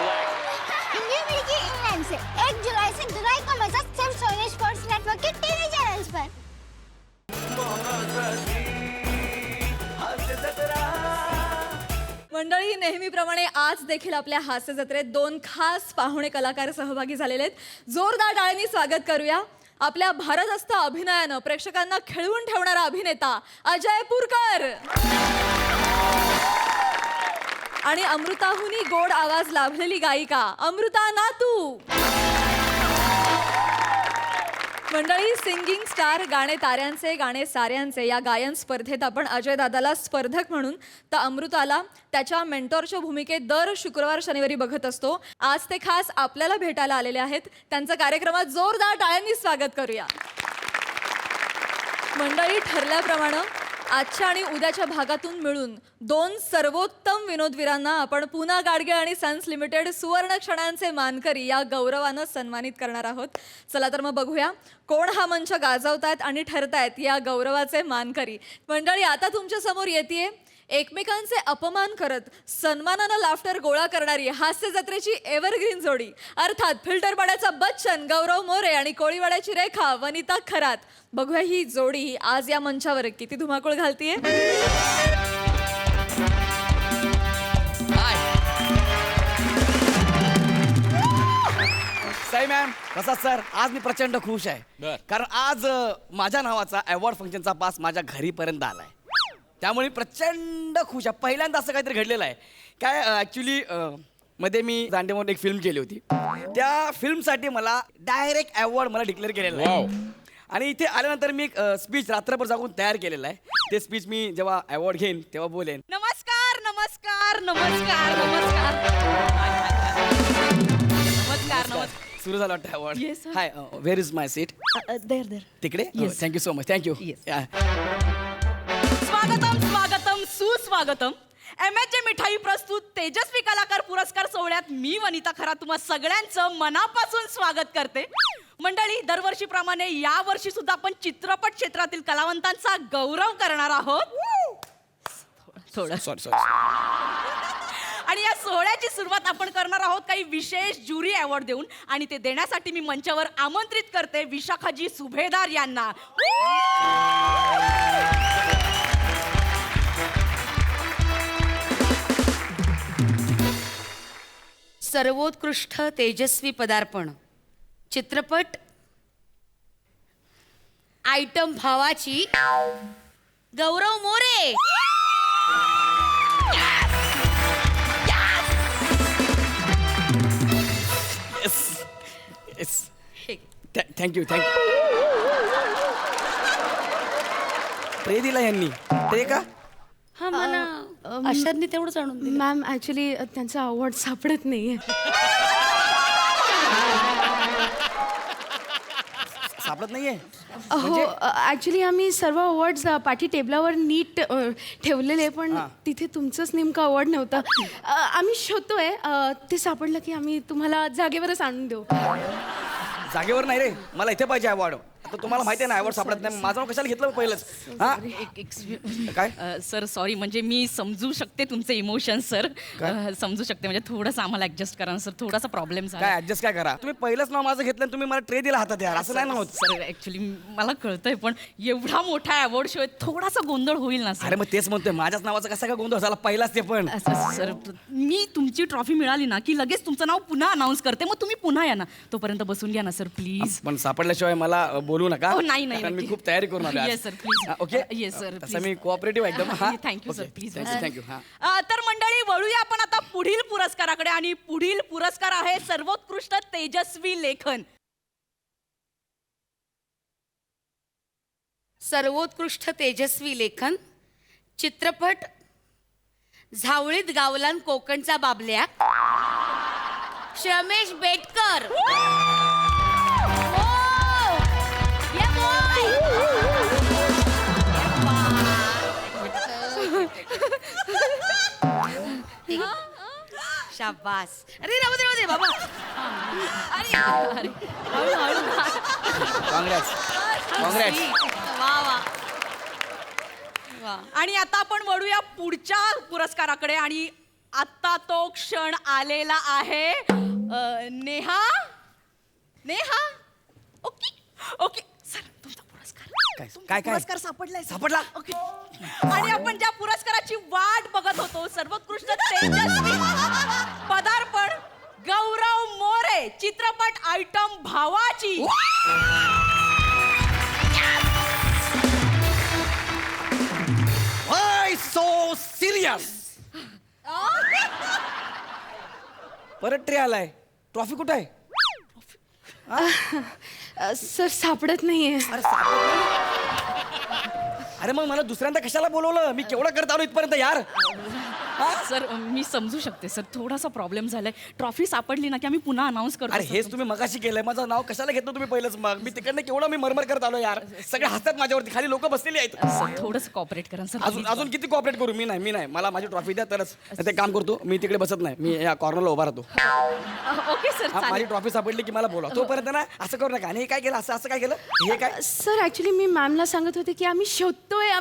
India मिलके England से 1 जुलाई से जुलाई का मजा सिर्फ सोनी स्पोर्ट्स नेटवर्क के टीवी चैनल्स पर। मंडळी, नेहमीप्रमाणे आज देखील आपल्या हास्य जत्रेत 2 खास पाहुणे कलाकार सहभागी झालेले आहेत. जोरदार टाळ्यांनी स्वागत करूया. आपल्या भारदस्त अभिनयानं प्रेक्षकांना खिळवून ठेवणारा अभिनेता अजय पुरकर आणि अमृताहुनी गोड आवाज लाभलेली गायिका अमृता नातू. मंडळी, सिंगिंग स्टार गाणे ताऱ्यांचे गाणे साऱ्यांचे या गायन स्पर्धेत आपण अजय दादाला स्पर्धक म्हणून तर अमृताला त्याच्या मेंटॉरच्या भूमिकेत दर शुक्रवार शनिवारी बघत असतो. आज ते खास आपल्याला भेटायला आलेले आहेत. त्यांचं कार्यक्रमात जोरदार टाळ्यांनी स्वागत करूया. मंडळी, ठरल्याप्रमाणे आजच्या आणि उद्याच्या भागातून मिळून 2 सर्वोत्तम विनोदवीरांना आपण पूना गाडगे आणि सन्स लिमिटेड सुवर्ण क्षणांचे मानकरी या गौरवानं सन्मानित करणार आहोत. चला तर मग बघूया कोण हा मंच गाजवतायत आणि ठरतायत या गौरवाचे मानकरी. मंडळी, आता तुमच्या समोर येतेय एकमेकांचे अपमान करत सन्मानानं लाफ्टर गोळा करणारी हास्य जत्रेची एव्हरग्रीन जोडी, अर्थात फिल्टरपाड्याचा बच्चन गौरव मोरे आणि कोळीवाड्याची रेखा वनिता खरात. बघूया ही जोडी आज या मंचावर किती धुमाकूळ घालतीये. साई मॅम, कसा सर? आज मी प्रचंड खुश आहे कारण आज माझ्या नावाचा अवॉर्ड फंक्शनचा पास माझ्या घरीपर्यंत आलाय. त्यामुळे प्रचंड खुश आहे. पहिल्यांदा असं काहीतरी घडलेलं आहे काय. ॲक्च्युली मध्ये मी दांडेमोहन एक फिल्म केली होती. त्या फिल्मसाठी मला डायरेक्ट अवॉर्ड मला डिक्लेअर केलेला आहे. आणि इथे आल्यानंतर मी एक स्पीच रात्रभर जागून तयार केलेलं आहे. ते स्पीच मी जेव्हा अवॉर्ड घेईन तेव्हा बोलेन. नमस्कार नमस्कार नमस्कार नमस्कार नमस्कार नमस्कार. सुरू झालं वाटतं award. Yes, sir. Hi, where is my seat? There तिकडे. Thank you so much. थँक्यू. स्वागतम स्वागतम सुस्वागतम. MHJ मिठाई प्रस्तुत तेजस्वी कलाकार पुरस्कार सोहळ्यात मी वनिता खरा तुम्हा सगळ्यांचं मनापासून स्वागत करते. मंडळी, दरवर्षीप्रमाणे या वर्षी सुद्धा आपण चित्रपट क्षेत्रातील कलावंतांचा गौरव करणार आहोत. सॉरी. आणि या सोहळ्याची सुरुवात आपण करणार आहोत काही विशेष ज्युरी अवॉर्ड देऊन. आणि ते देण्यासाठी मी मंचावर आमंत्रित करते विशाखाजी सुभेदार यांना. सर्वोत्कृष्ट तेजस्वी पदार्पण चित्रपट आयटम भावाची गौरव मोरे. थँक्यू. ट्रे दिला यांनी. ट्रे का? हा, मला अशांनी तेवढंच आणून दिलं. मॅम, ॲक्च्युली त्यांचा अवॉर्ड सापडत नाहीये. सापडत नाहीये? हो, ॲक्च्युली आम्ही सर्व अवॉर्ड्स पाठी टेबलावर नीट ठेवलेले, पण तिथे तुमचंच नेमकं अवॉर्ड नव्हतं. आम्ही शोधतोय. ते सापडलं की आम्ही तुम्हाला जागेवरच आणून देऊ. जागेवर नाही रे, मला इथे पाहिजे अवॉर्ड. आता तुम्हाला माहिती आहे ना अवॉर्ड सापडत नाही. माझं नाव कशाला घेतलं पहिलंच? हा काय सर, सॉरी, म्हणजे मी समजू शकते तुमचे इमोशन सर. समजू शकते, म्हणजे थोडंसं आम्हाला ऍडजस्ट करा सर. थोडासा प्रॉब्लेम झाला. काय ऍडजस्ट काय करा? तुम्ही पहिलंच नाव माझं घेतलं, तुम्ही मला ट्रे दिला हातात यार. असं नाही ना होत सर. ऍक्च्युली मला कळतंय, पण एवढा मोठा अवॉर्ड शो आहे, थोडासा गोंधळ होईल ना सर. अरे मग तेच म्हणतोय, माझ्याच नावाचा कसा काय गोंधळ झाला पहिलाच ते पण. सर, मी तुमची ट्रॉफी मिळाली ना की लगेच तुमचं नाव पुन्हा अनाऊन्स करते. मग तुम्ही पुन्हा या ना. तोपर्यंत बसून घ्या ना सर, प्लीज. पण सापडल्याशिवाय मला बोलू नका. नाही नाही, कारण मी खूप तयारी करून आलो. Yes sir, please. Okay. Yes sir, तसं मी कोऑपरेटिव्ह एकदम. Thank you sir, please. थँक्यू. तर मंडळी, वळूया आपण आता पुढील पुरस्काराकडे. आणि पुढील पुरस्कार आहे सर्वोत्कृष्ट तेजस्वी लेखन. सर्वोत्कृष्ट तेजस्वी लेखन चित्रपट झावळीत गावलान कोकणचा बाबल्या श्रमेश बेटकर. शाबास. अरे राहू दे बाबा. अरे काँग्रेस. वा वा. आणि आता आपण वळूया पुढच्या पुरस्काराकडे. आणि आता तो क्षण आलेला आहे. Neha Neha okay okay sir तुमचा पुरस्कार काय पुरस्कार सापडलाय सर. सापडला? ओके. आणि आपण ज्या पुरस्काराची वाट बघत होतो सर्वोत्कृष्ट तेजस्वी पदार्पण गौरव मोरे चित्रपट आयटम भावाची. Why so serious? परत ट्रे आलाय. ट्रॉफी कुठे आहे? सर सापडत नाहीये. अरे मग मला दुसऱ्यांदा कशाला बोलवलं? मी केवढं करत आलो इथपर्यंत यार. सर मी समजू शकते सर थोडासा प्रॉब्लेम झालाय. ट्रॉफी सापडली ना की आम्ही पुन्हा अनाऊन्स करतो. अरे हेच तुम्ही मगाशी केलंय. माझं नाव कशाला घेतलं तुम्ही पहिलंच? मग मी तिकडनं केवढं मी मरमर करत आलो यार. सगळे हसतात माझ्यावरती. खाली लोक बसलेली आहेत. सर थोडंसं कॉपरेट करा सर. अजून अजून किती कॉपरेट करू? मी नाही मला माझी ट्रॉफी द्या तरच. ते काम करतो मी तिकडे बसत नाही. मी या कॉर्नरला उभा राहतो. ओके सर हा, माझी ट्रॉफी सापडली की मला बोला. तोपर्यंत ना असं करू नका. आणि हे काय केलं? असं काय केलं? हे काय? सर ऍक्च्युली मी मॅमला सांगत होते की आम्ही शोधतोय पण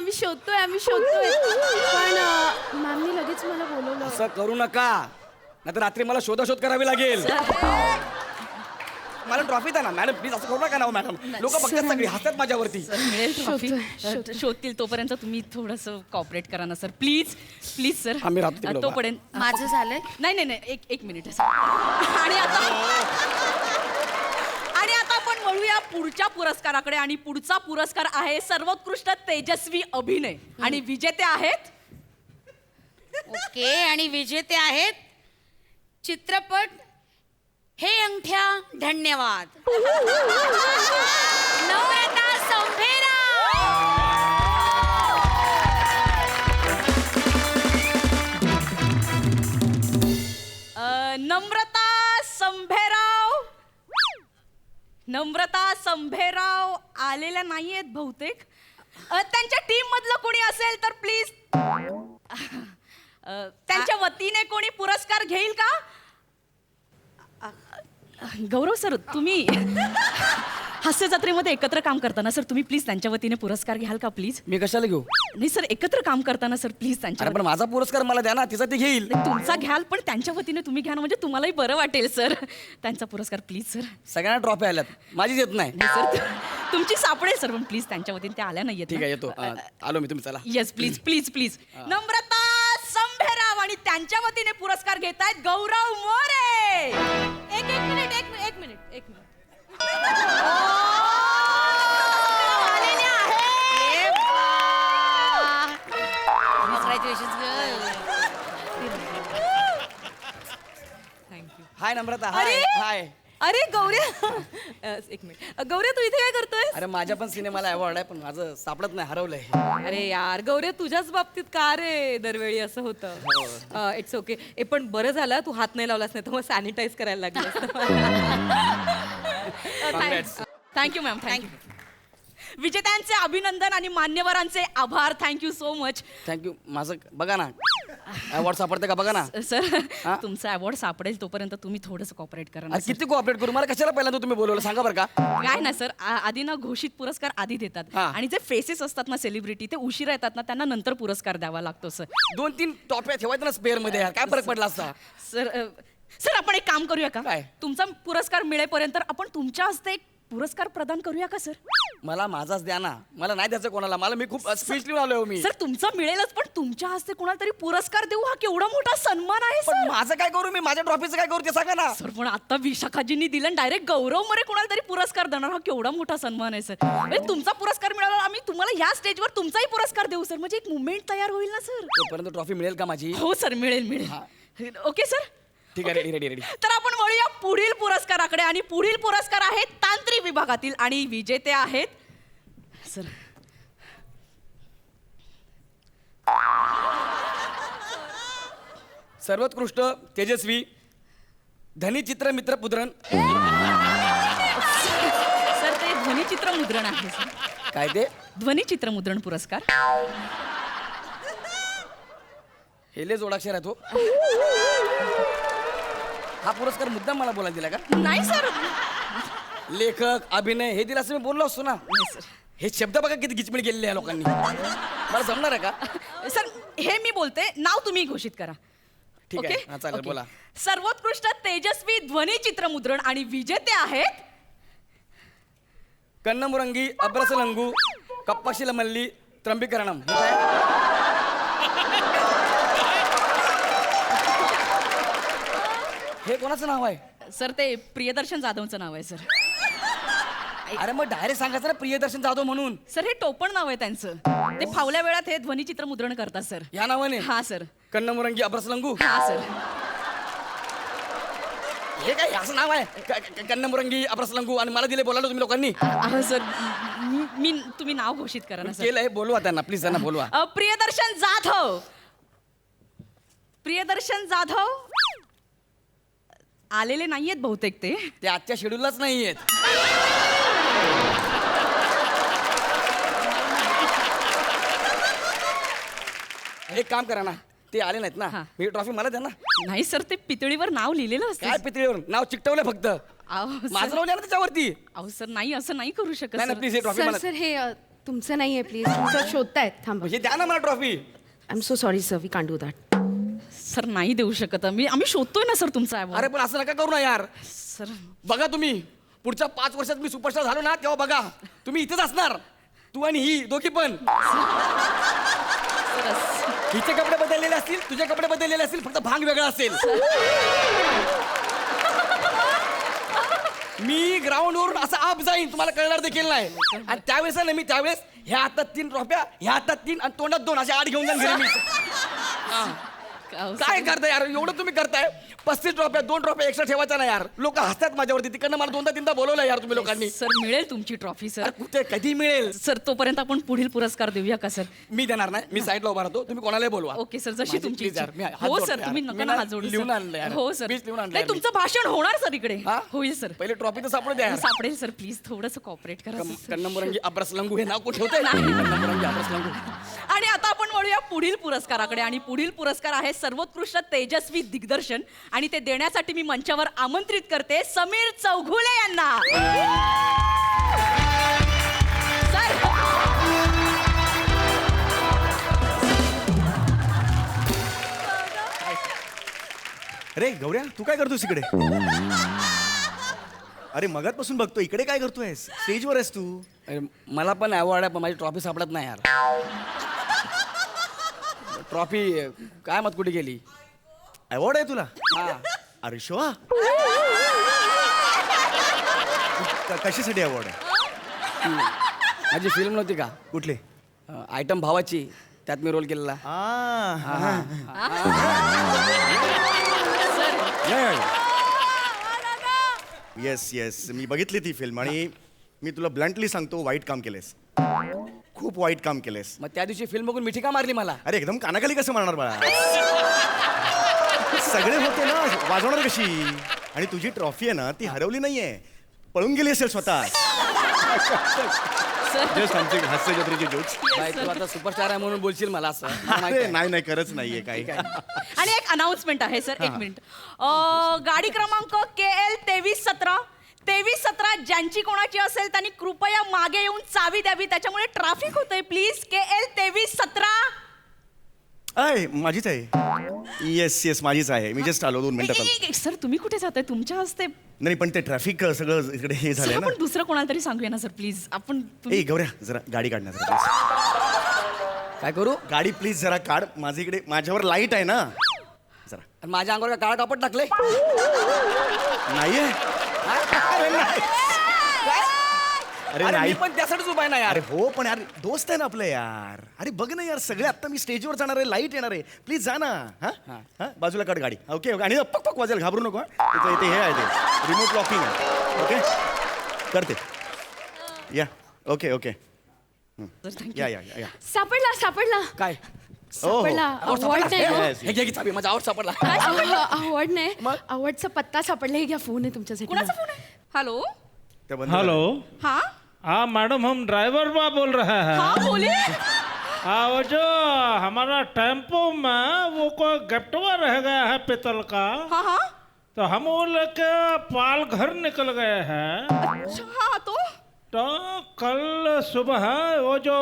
मॅमनी लगेच मला बोलवलं. असं करू नका. नाहीतर रात्री मला शोधाशोध करावी लागेल. मला ट्रॉफी द्या ना मॅडम प्लीज. असं करू नका ना मॅडम. लोक बघतात सगळी हसतात माझ्यावरती. मिळेल ट्रॉफी. शोधतोय. शोधतील तोपर्यंत तुम्ही थोडंसं कॉपरेट करा ना सर प्लीज प्लीज सर. आम्ही राहतो तिकडे उभा. तोपर्यंत माझं झालंय. नाही एक मिनिट सर. आणि आता आपण वळूया पुढच्या पुरस्काराकडे. आणि पुढचा पुरस्कार आहे सर्वोत्कृष्ट तेजस्वी अभिनय. आणि विजेते आहेत ओके आणि विजेते आहेत चित्रपट हे अंगठ्या धन्यवाद नम्रता संभेराव. नम्रता संभेराव आलेल्या नाहीयेत बहुतेक. त्यांच्या टीम मधलं कोणी असेल तर प्लीज त्यांच्या वतीने कोणी पुरस्कार घेईल का? गौरव सर तुम्ही हास्य जत्रेमध्ये एकत्र काम करताना सर तुम्ही प्लीज त्यांच्या वतीने पुरस्कार घ्याल का प्लीज? मी कशाला घेऊ? नाही सर एकत्र काम करताना सर प्लीज त्यांच्या अरे पण माझा पुरस्कार मला द्या ना. तिचा ते घेईल. तुमचा घ्याल पण त्यांच्या वतीने तुम्ही घ्या ना म्हणजे तुम्हालाही बरं वाटेल सर. त्यांचा पुरस्कार प्लीज सर. सगळ्यांना ट्रॉफी आल्यात. माझीच येत नाही. नाही सर तुमची सापडेल सर पण प्लीज त्यांच्या वतीने त्या आल्या नाहीयेत. ठीक आहे येतो. आलो मी. तुम्ही चला. Yes please please please. Namrata Sambherao आणि त्यांच्या वतीने पुरस्कार घेत आहेत गौरव मोरे. एक मिनिट हाय नम्रता. अरे हाय हाय. अरे गौऱ्या एक मिनिट. गौऱ्या तू इथे काय करतोय? अरे माझ्या पण सिनेमाला अवॉर्ड आहे पण माझं सापडत नाही. हरवलंय. अरे यार गौऱ्या तुझ्याच बाबतीत का रे दरवेळी असं होतं? It's okay. पण बरं झालं तू हात नाही लावलास नाही तर मग सॅनिटाईज करायला लागलं. Thank you ma'am thank you. विजेत्यांचे अभिनंदन आणि मान्यवरांचे आभार. Thank you so much. थँक्यू. माझं बघा ना अवॉर्ड सापडते का बघा ना. सर तुमचा अवॉर्ड सापडेल तोपर्यंत तुम्ही थोडंसं कॉपरेट करा ना अरे किती कोऑपरेट करू? मला कशाला पहिल्यांदा तुम्ही बोलवलं सांगा बरं का? काय ना सर आधी ना घोषित पुरस्कार आधी देतात. हा. आणि जे फेसेस असतात ना सेलिब्रिटी ते उशिरा येतात ना त्यांना नंतर पुरस्कार द्यावा लागतो सर. 2-3 टॉप्या ठेवायचं ना स्पेअर मध्ये यार. काय फरक पडला असता? सर आपण एक काम करूया का? काय? तुमचा पुरस्कार मिळेपर्यंत आपण तुमच्या हस्ते एक पुरस्कार प्रदान करूया का सर? मला माझाच द्या ना. मला नाही द्यायचं कोणाला. मला मी खूप स्पीच लिहून आलोय मी. सर तुमचा मिळेलच पण तुमच्या हस्ते कोणाला तरी पुरस्कार देऊ हा केवढा मोठा सन्मान आहे पण सर. माझं काय करू? मी माझ्या ट्रॉफीचं काय करू ते सांगा ना. सर पण आता विशाखाजींनी दिलं डायरेक्ट गौरव मोरे कोणाला तरी पुरस्कार देणार हा केवढा मोठा सन्मान आहे सर. म्हणजे तुमचा पुरस्कार मिळाला आम्ही तुम्हाला या स्टेजवर तुमचाही पुरस्कार देऊ सर. म्हणजे एक मुवमेंट तयार होईल ना सर. तोपर्यंत ट्रॉफी मिळेल का माझी? हो सर मिळेल. Okay sir. ठीक आहे. रेडी. तर आपण वळूया पुढील पुरस्काराकडे. आणि पुढील पुरस्कार आहेत तांत्रिक विभागातील आणि विजेते आहेत सर सर्वोत्कृष्ट तेजस्वी धनीचित्र मित्र पुद्रण. सर ते ध्वनिचित्र मुद्रण आहे सर. काय ते? ध्वनिचित्र मुद्रण पुरस्कार. हेले जोडाक्षर आहे तो. हा पुरस्कार मुद्दाम मला बोलायला दिला का? नाही सर. लेखक अभिनय हे दिला असं मी बोललो असतो ना. हे शब्द बघा किती गिचमिड गेलेले आहे लोकांनी. मला जमणार आहे का? सर हे मी बोलते नाव तुम्ही घोषित करा. ठीक आहे. ओके? हा, चालेल, ओके. बोला. सर्वोत्कृष्ट तेजस्वी ध्वनी चित्रमुद्रण आणि विजेते आहेत कन्नमुरंगी अब्रसलंगू कप्पशिल मल्ली त्र्यंबिकरणम. हे कोणाचं नाव आहे? सर ते प्रियदर्शन जाधवचं नाव आहे सर. अरे मग डायरेक्ट सांगायचं ना प्रियदर्शन जाधव म्हणून. सर हे टोपण नाव आहे त्यांचं. ते फावल्या वेळात हे ध्वनी चित्रमुद्रण करतात सर. या नावाने हा सर. कन्नमुरंगी अब्रसलंगू. हा सर. हे काय असं नाव आहे? कन्नमुरंगी अब्रसलंगू आणि मला दिले बोलायला तुम्ही लोकांनी. अहो सर मी तुम्ही नाव घोषित करा ना सर. केलंय, बोलवा त्यांना प्लीज, त्यांना बोलवा. प्रियदर्शन जाधव. प्रियदर्शन जाधव आलेले नाहीयेत बहुतेक ते. ते आजच्या शेड्यूललाच नाही आहेत. एक काम करा ना, ते आले नाहीत ना, हा. ही ट्रॉफी मला द्या ना. नाही सर ते पितळीवर नाव लिहिलेलं असतं. काय पितळीवर नाव चिकटवलंय फक्त. अहो, माझं सर- नाव द्या ना त्याच्यावरती. अहो सर नाही असं नाही करू शकत नाही ना sir. Please, he trophy sir मला सर हे तुमचं नाही आहे प्लीज, तुमचं शोधतायत. थांबा. हे द्या ना मला trophy. I am so sorry sir, we can't do that. Sir नाही देऊ शकत आम्ही शोधतोय ना सर तुमचा award. अरे पण असं नका करू ना यार. सर बघा तुम्ही पुढच्या 5 वर्षात मी सुपरस्टार झालो ना, तेव्हा बघा तुम्ही इथेच असणार, तू आणि ही दोघी पण. हिचे कपडे बदललेले असतील, तुझे कपडे बदललेले असतील, फक्त भांग वेगळा असेल. मी ग्राउंडवरून असं आप जाईन, तुम्हाला कळणार देखील नाही. आणि त्यावेळेस ना मी त्यावेळेस ह्या हातात 3 ट्रॉफ्या, ह्या हातात 3 आणि तोंडात 2 अशा 8 घेऊन जाईन घरी मी. हा. काय करताय यार, एवढं तुम्ही करताय. 35 ट्रॉफ्या, 2 ट्रॉफ्या एक्स्ट्रा ठेवायचा ना यार. लोक हसतात माझ्यावरती. तिकडनं मला 2दा-3दा बोलवलं यार तुम्ही लोकांनी. सर मिळेल तुमची ट्रॉफी सर. अरे कुठे कधी मिळेल? सर तोपर्यंत आपण पुढील पुरस्कार देऊया का सर? मी देणार नाही, मी साईडला उभा राहतो, तुम्ही कोणालाही बोलवा. ओके सर जशी माझी तुमची please यार, इच्छा. मी हात हो जोडतो सर यार. तुम्ही मी नका ना ना हात जोडू लिहून सर. आणलं यार. हो सर Please लिहून आणलं नाही, यार मी. तुमचं भाषण होणार सर इकडे. हा? होईल सर. पहिले ट्रॉफी तर सापडू द्या यार. सापडेल सर प्लीज थोडंसं कॉपरेट करा सर. कन्नमुरंगी अब्रसलंगू हे नाव कुठे ठेवतंय? कन्नमुरंगी अब्रसलंगू. आणि आता आपण वळूया पुढील पुरस्काराकडे. आणि पुढील पुरस्कार आहे सर्वोत्कृष्ट तेजस्वी दिग्दर्शन आणि ते देण्यासाठी मी मंचावर आमंत्रित करते समीर चौघुले यांना. सर अरे गौऱ्या तू काय करतोस इकडे? अरे मगातपासून बघतो इकडे काय करतोयस? स्टेजवर आहेस तू. अरे, मला पण अवॉर्ड आहे पण माझी ट्रॉफी सापडत नाही यार. ट्रॉफी काय मत कुठे गेली? अवॉर्ड आहे तुला? हा. अरे शोआ कशासाठी अवॉर्ड आहे? माझी फिल्म नव्हती का, कुठले? आयटम भावाची, त्यात मी रोल केलेला. येस येस मी बघितली ती फिल्म आणि मी तुला ब्लंटली सांगतो वाईट काम केलेस. खूप वाईट काम केलेस. मग त्या दिवशी फिल्म बघून मिठी का मारली मला? अरे एकदम कानाखाली कसं मारणार बाळा? सगळे होते ना, वाजवणार कशी? आणि तुझी ट्रॉफी आहे ना ती हरवली नाहीये, पळून गेली असेल स्वतः. जस्ट आमचे हास्य जत्रेचे जोक्स. बाई, तू आता सुपरस्टार आहे म्हणून बोलशील मला असं? मला माहिती अरे आहे. नाही नाही खरंच नाहीये काही. आणि एक अनाउन्समेंट आहे सर, एक मिनिट. गाडी क्रमांक KL 2317 ज्यांची कोणाची असेल त्यांनी कृपया मागे येऊन चावी द्यावी, त्याच्यामुळे ट्रॅफिक होतंय. Please KL 2317. अय माझीच आहे. येस येस माझीच आहे. मी जस्ट आलो 2 मिनिटात आलो. सर तुम्ही कुठे जाताय? तुमच्या हस्ते नाही पण ते ट्रॅफिक सगळं इकडे हे सर, झालंय ना. आपण दुसरं कोणाला तरी सांगूया ना सर प्लीज. आपण ए गौऱ्या जरा गाडी काढ ना जरा प्लीज. काय करू? गाडी प्लीज जरा काढ. माझ्या इकडे माझ्यावर लाईट आहे ना जरा. आणि माझ्या अंगावर काय काळा कापड टाकले? नाहीये. अरे नाही. अरे अरे नाही मी पण त्यासाठीच उभा आहे ना यार. अरे हो पण यार दोस्त आहे ना आपलं यार. अरे बघ ना यार सगळे आता मी स्टेजवर जाणार आहे, लाईट येणार आहे. प्लीज जा ना. हा हा बाजूला काढ गाडी. Okay okay. आणि पक पक वाजेल, घाबरू नको. तिथं इथे हे आहे ते रिमोट लॉकिंग आहे. ओके करते या. ओके ओके या या या. सापडला काय? सापडला. अवॉर्ड नाही हो. Yes, हे घे की चाबी, माझा आउट सापडला. अवॉर्ड नाही, अवॉर्डचा पत्ता सापडला. हे घ्या, फोन आहे तुमच्यासाठी. कुणाचा फोन आहे? हॅलो त्या बंद हेलो हाँ हाँ मैडम हम ड्राइवर बा बोल रहे हैं। हाँ बोलिए. हाँ वो जो हमारा टेम्पो में वो कोई गिफ्टवा रह गया है पीतल का, हाँ हाँ तो हम वो लेके पाल घर निकल गए हैं। अच्छा हाँ तो तो कल सुबह वो जो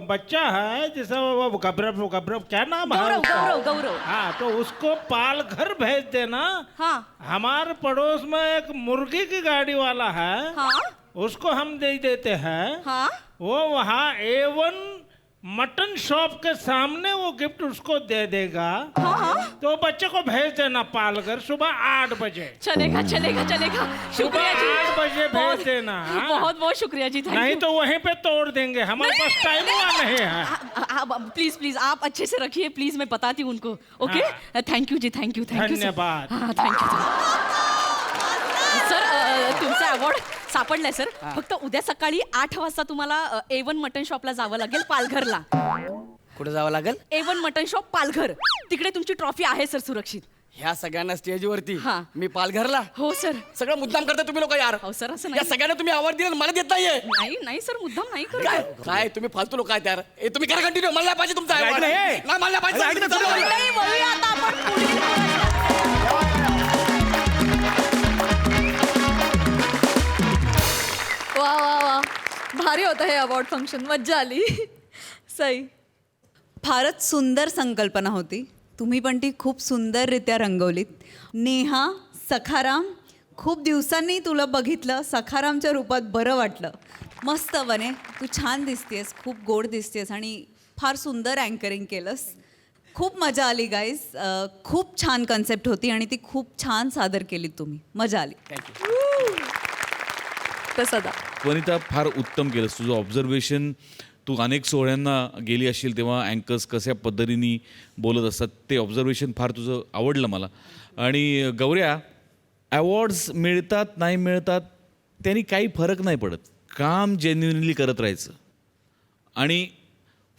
बच्चा है जिसे वो गब्रब क्या नाम है गौरव उसका? गौरव गौरव हाँ तो उसको पाल घर भेज देना। हाँ हमारे पड़ोस में एक मुर्गी की गाड़ी वाला है, हाँ उसको हम दे देते हैं। हाँ वो वहाँ A1 मटन शॉप के सामने वो गिफ्ट उसको दे देगा। हाँ तो बच्चे को भेज देना पालकर सुबह 8 बजे। चलेगा चलेगा चलेगा। शुक्रिया जी, 8 बजे भेज देना। हाँ? बहुत बहुत शुक्रिया जी, थैंक नहीं यू। तो वहीं पे तोड़ देंगे, हमारे पास टाइम हुआ नहीं है। प्लीज प्लीज आप अच्छे से रखिए, प्लीज मैं बताती हूँ उनको। ओके थैंक यू जी, थैंक यू थैंक यू धन्यवाद। हाँ थँक यू सर. तुमचा अवॉर्ड सापडलाय सर. फक्त उद्या सकाळी 8 वाजता तुम्हाला A1 मटन शॉपला जावं लागेल पालघरला. कुठे जावं लागेल? A1 मटन शॉप पालघर, तिकडे तुमची ट्रॉफी आहे सर सुरक्षित. ह्या सगळ्यांना स्टेजवरती हा. मी पालघरला हो सर. सगळं मुद्दाम करता तुम्ही लोक यार. हो सर, असं या नाही. सगळ्यांना तुम्ही आवाज दिला मला देत नाहीये. नाही नाही सर, मुद्दाम नाही काय करत. काय तुम्ही फालतू लोक आहेत यार. तुम्ही करा कंटिन्यू. मला नाही पाहिजे तुमचा अरे, award. ऐक ना, हे. नाही, मला नाही अरे, ऐक ना, पाहिजे. चल, मंडळी, वळूया आता आपण पुढील. वा वा वा, भारी होतं हे अवॉर्ड फंक्शन, मज्जा आली. सई. फारच सुंदर संकल्पना होती. तुम्ही पण ती खूप सुंदररित्या रंगवलीत. नेहा, सखाराम, खूप दिवसांनी तुला बघितलं, सखारामच्या रूपात बरं वाटलं. मस्त बने, तू छान दिसतेस, खूप गोड दिसतेस आणि फार सुंदर अँकरिंग केलंस. खूप मजा आली गाईज. खूप छान कन्सेप्ट होती आणि ती खूप छान सादर केली तुम्ही. मजा आली. प्रसादा. वनिता, फार उत्तम केलंस. तुझं ऑब्झर्वेशन, तू अनेक सोहळ्यांना गेली असशील तेव्हा अँकर्स कशा पद्धतीने बोलत असतात ते ऑब्झर्वेशन फार तुझं आवडलं मला. आणि गौऱ्या, अवॉर्ड्स मिळतात नाही मिळतात त्यांनी काही फरक नाही पडत. काम जेन्युइनली करत राहायचं आणि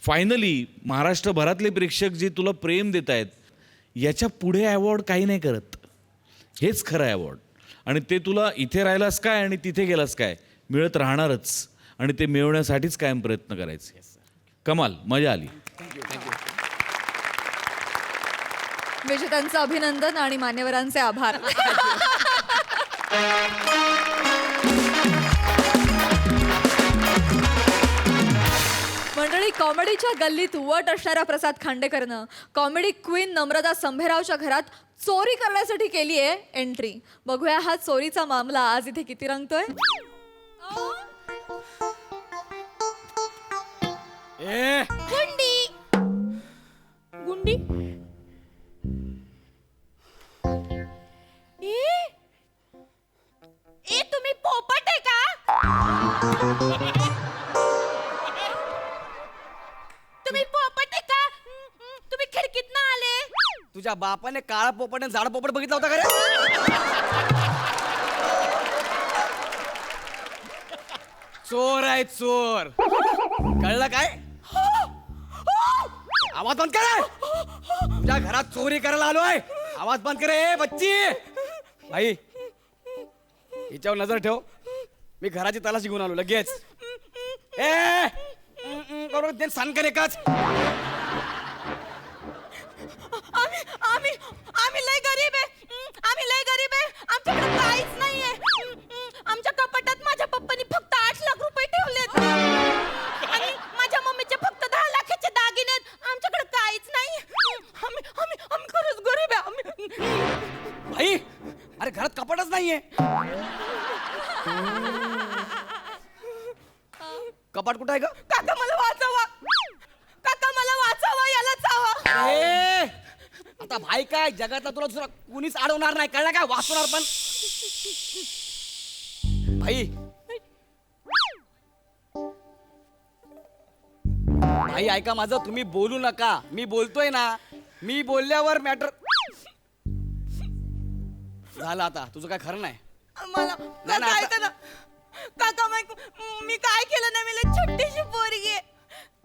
फायनली महाराष्ट्रभरातले प्रेक्षक जे तुला प्रेम देत आहेत याच्या पुढे अवॉर्ड काही नाही करत. हेच खरं आहे अवॉर्ड. आणि ते तुला इथे राहिलास काय आणि तिथे गेलास काय मिळत राहणारच आणि ते मिळवण्यासाठीच कायम प्रयत्न करायचे. कमाल, मजा आली. विजेत्यांचं अभिनंदन आणि मान्यवरांचे आभार. मंडळी, कॉमेडीच्या गल्लीत वट असणाऱ्या प्रसाद खांडेकरनं कॉमेडी क्वीन नम्रता संभेरावच्या घरात चोरी करण्यासाठी केली आहे एंट्री. बघूया हा चोरीचा मामला आज इथे किती रंगतोय. ए गुंडी गुंडी. ए तुम्ही पोपट आहे का? तुम्ही पोपट आहे का? तुम्ही खिडकीतनं आले? तुझ्या बापाने काळा पोपट आणि झाड पोपट बघितला होता का रे? चोर आहे चोर. कळलं काय? आवाज बंद कर. तुझ्या घरात चोरी करायला आलोय. आवाज बंद कर रे बच्ची. भाई हिच्यावर नजर ठेव. मी घराची तलाशी घेऊन आलो लगेच. ए बरोबर सान कर एकाच. आम्ही लय गरीब आहे. आम्ही लय गरीब आहे. आमच्याकडे काहीच नाहीये. आमच्या कपाटात माझ्या पप्पानी फक्त 8 लाख रुपये ठेवलेत आणि माझ्या मम्मीचे फक्त 10 लाखाचे दागिने आहेत. आमच्याकडे काहीच नाही. आम्ही खरंच गरीब आहे. आम्ही भाई अरे घरात कपाटच नाहीये. कपाट कुठं आहे ग? काका मला वाचवा. काका मला वाचवा. याला चावा. ए, आता भाई काय जगातला तुला दुसरा कुणीच अडवणार नाही. कळलं काय? वाचवणार पण. भाई भाई ऐका माझं. तुम्ही बोलू नका. मी बोलतोय ना. मी बोलल्यावर मॅटर झालं. आता तुझं काय खरं नाही. मला नाही, काका आता- ऐका ना. काका मी काय केलं नाही. मी छोटीशी पोरगी आहे.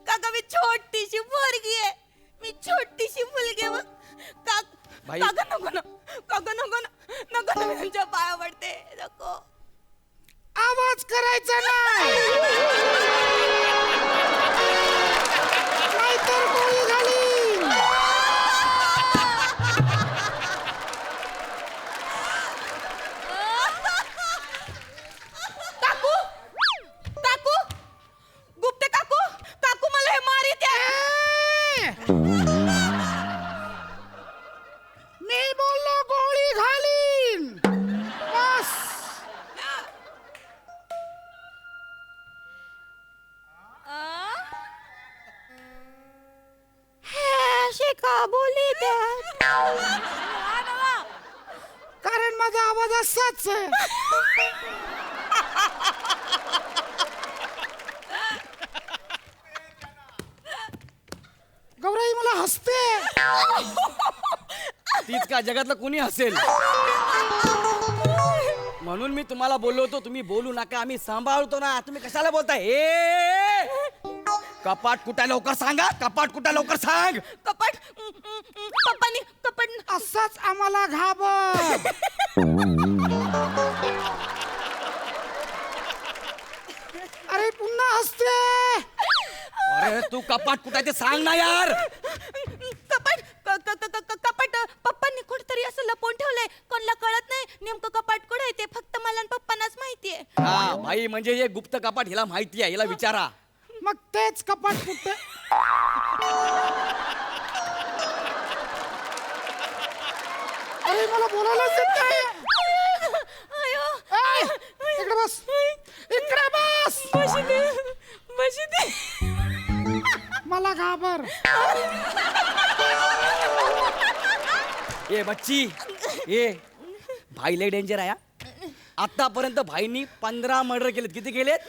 काका मी छोटीशी पोरगी आहे. मी छोटीशी मुलगी आहे. भाई- काका नको ना. काका नको ना. नको ना. मी तुमच्या पाया पडते. नको. आवाज करायचा नाही. नाहीतर गोळी घालीन. काकू तसंच आहे. गौराई मला हसते. तीच का जगातलं कुणी हसेल. म्हणून मी तुम्हाला बोललो होतो तुम्ही बोलू नका, आम्ही सांभाळतो ना. तुम्ही कशाला बोलताय? कपाट कुठे लवकर सांगा, कपाट कुठे लवकर सांग. कपाट पप्पानी कपाट असंच आम्हाला घाबर. अरे पुन्हा हसते. अरे तू कपाट कुठे ते सांग ना यार. कपाट कपाट पप्पांनी कुठतरी असं लपवून ठेवलंय, कोणाला कळत नाही नेमकं कपाट कुठे आहे ते, फक्त मला आणि पप्पांनाच माहितीये. हा भाई, म्हणजे हे गुप्त कपाट हिला माहिती आहे, हिला विचारा. मग तेच कपाट कुठे. अरे मला बोलायलाच येत नाही. अयो ए, इकडे बस, इकडे बस. बशी दे. मला घाबर. ए बच्ची, ए भाई लय डेंजर आहे. आतापर्यंत भाईनी 15 मर्डर केलेत. किती केलेत?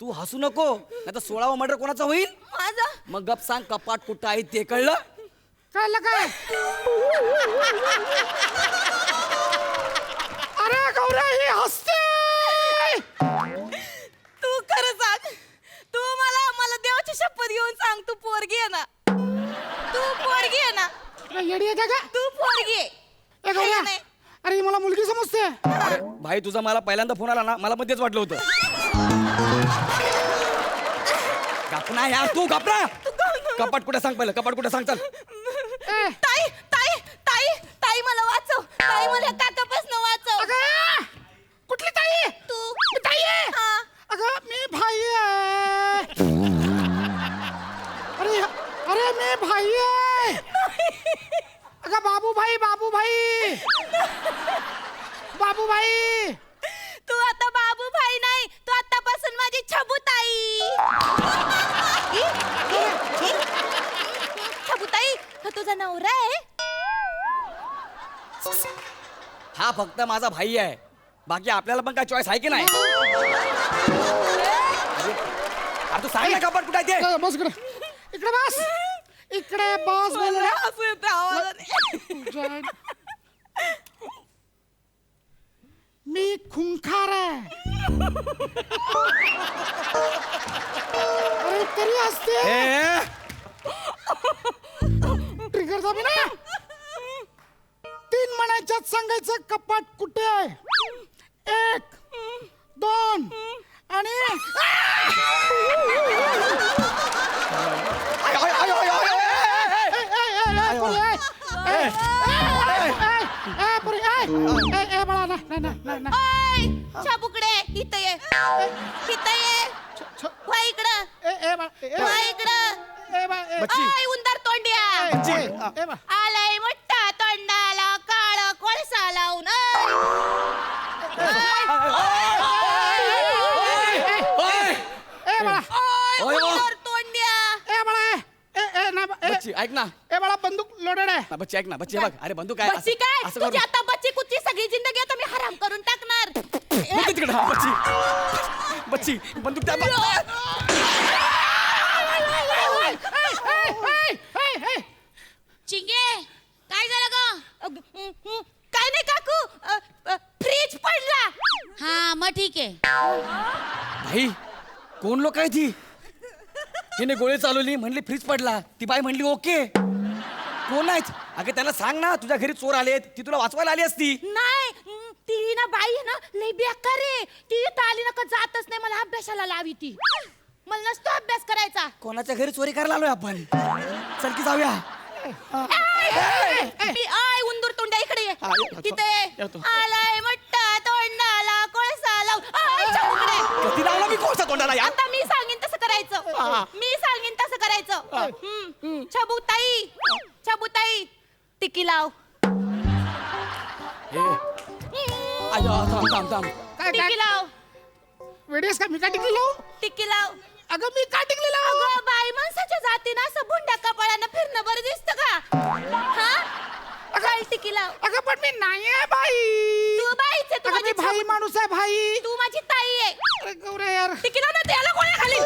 तू हसू नको, नाही तर 16वा मर्डर कोणाचा होईल. माझा. मग गप सांग कपाट कुठं आहे ते कळलं. कळलं काय? अरे गौरा ही हसते. तू खरं सांग, तू मला देवाची शपथ घेऊन सांग, तू पोरगी आहे ना. तू पोरगी आहे ना. येडी आहे का? तू पोरगी आहे. ए गौऱ्या, नाही. अरे ही मला मुलगी समजते. अरे भाई, तुझा मला पहिल्यांदा फोन आला ना, मला पण तेच वाटलं होतं. गपना यार, तू गपना. कपाट कुठे सांग पहिलं, कपाट कुठे सांग. चल. ताई ताई ताई ताई मला वाचव. ताई मला काकापासून वाचव. अगं, कुठली ताई? तू मी ताई आहे. हा. अगं मी भाई आहे. अरे अरे मी भाई आहे. अगं बाबूभाई, बाबूभाई, बाबूभाई. तू आता बाबूभाई नाही, तू आतापासून माझी छबुताई. छबुताई, हा तुझा नवरा आहे. हा फक्त माझा भाई आहे, बाकी आपल्याला पण काय चॉईस आहे की नाही. अरे तू सांग ना कपाट कुठे आहे ते. बस इकडे, इकडे बस, इकडे बस. मला हसू येतं आवाजाने. मी खुंखार आहे. अरे तरी हसते. ट्रिगर दाबी ना. 3 म्हणायच्यात सांगायचं कपाट कुठे आहे. 1 2 आणि ओय, छबुकडे इथं ये. इथं ये. वळ इकडं. वळ इकडं. बच्ची. ओय, उंदर तोंडिया. आलाय मोठा तोंडाला काळ कोळसा लावून. उंदर तोंडिया. बच्ची ऐक ना. ए बाळा बंदूक लोडेड आहे. बच्ची ऐक ना. बच्ची बघ. अरे बंदूक काय बच्ची काय? असं तुझी करू. आता बच्ची कुच्ची सगळी जिंदगी आता मी हराम करून टाकणार. बघ तिकडे. हा, बच्ची, बच्ची बंदूक त्या. चिंगे, काय झालं ग? काय नाही काकू, फ्रीज पडला. हा मग ठीक आहे. भाई, कोण लोक आहे ती? तिने गोळी चालवली, म्हणली फ्रीज पडला. ती बाई म्हणली ओके. कोण आहेत? अगं त्यांना सांग ना, तुझ्या घरी चोर आलेत, ती तुला वाचवायला आली असती. नाही, ती ना बाई आहे ना लई बेकार आहे. ती इथं आली ना का जातच नाही, मला अभ्यासाला लावी ती. मला नसतो अभ्यास करायचा. कोणाच्या घरी चोरी करायला आलोय आपण? चल की जाऊया. आय उंदूर तोंड्या इकडे ये. हा, येतो. तिथे ये. येतो. आलाय मोठा तोंडाला कोळसा लावून. आय, छबुकडे. कधी लावला मी कोणत्या तोंडाला या? आता मी सांगेन तसं करायचं. हा. मी सांगेन तसं करायचं. छबुताई, छबुताई, टिकी लाव. अय्यो, थांब थांब थांब. टिकी लाव. वेडीस का मी काय टिकली लावू? टिकी लाव. अगं मी काय टिकली लावू? अगं बाई माणसाच्या जातीनं असं भुंड्या कपाळानं फिरणं बरं दिसतं का? हा? चल टिकी लाव. अगं पण मी नाही आहे बाई. तू बाईच तू अगं, माझी मी भाई माणूस आहे भाई. तू माझी ताई आहे. अरे गौऱ्या यार. टिकीला ना त्याला गोळ्या घालीन.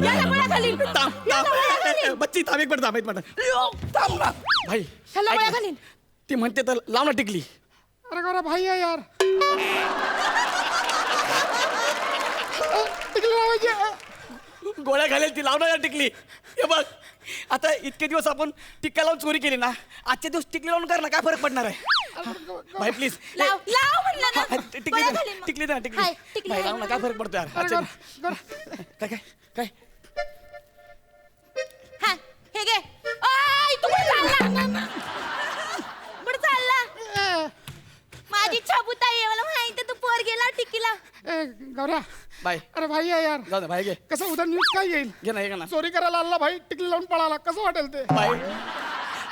याला गोळ्या घालीन. याला गोळ्या घालीन. बच्ची थांब एक मिनिट थांब ना भाई ह्याला ऐक गोळ्या ना. घालीन. ती म्हणते तर लाव ना टिकली. अरे गौऱ्या भाई आहे यार. टिकली लावायची. गोळ्या घालेल ती लाव ना यार टिकली. हे बघ आता इतके दिवस आपण टिक्का लावून चोरी केली ना, आजच्या दिवस टिकली लावून कर ना, काय फरक पडणार आहे. भाई प्लीज लाव लाव म्हणलं ना. टिकली गोळ्या दे घालीन मग. टिकली दे ना टिकली. हाय, टिकली भाई हाय. लाव ना, काय फरक पडतो यार अरे आजच्या गौऱ्या, काय काय काय हा, हे घे. आय, तू कुठं चालला? कुठं चालला? माझी छाबुताई आहे, मला माहिती तू पोर गेला टिकीला. ए, गौऱ्या. बाय अरे भाई आहे यार. जाऊ दे भाई घे कसं उद्या न्यूज काय येईल? घे ना, घे ना चोरी करायला आला भाई, टिकली लावून पळाला, कसं वाटेल ते? बाय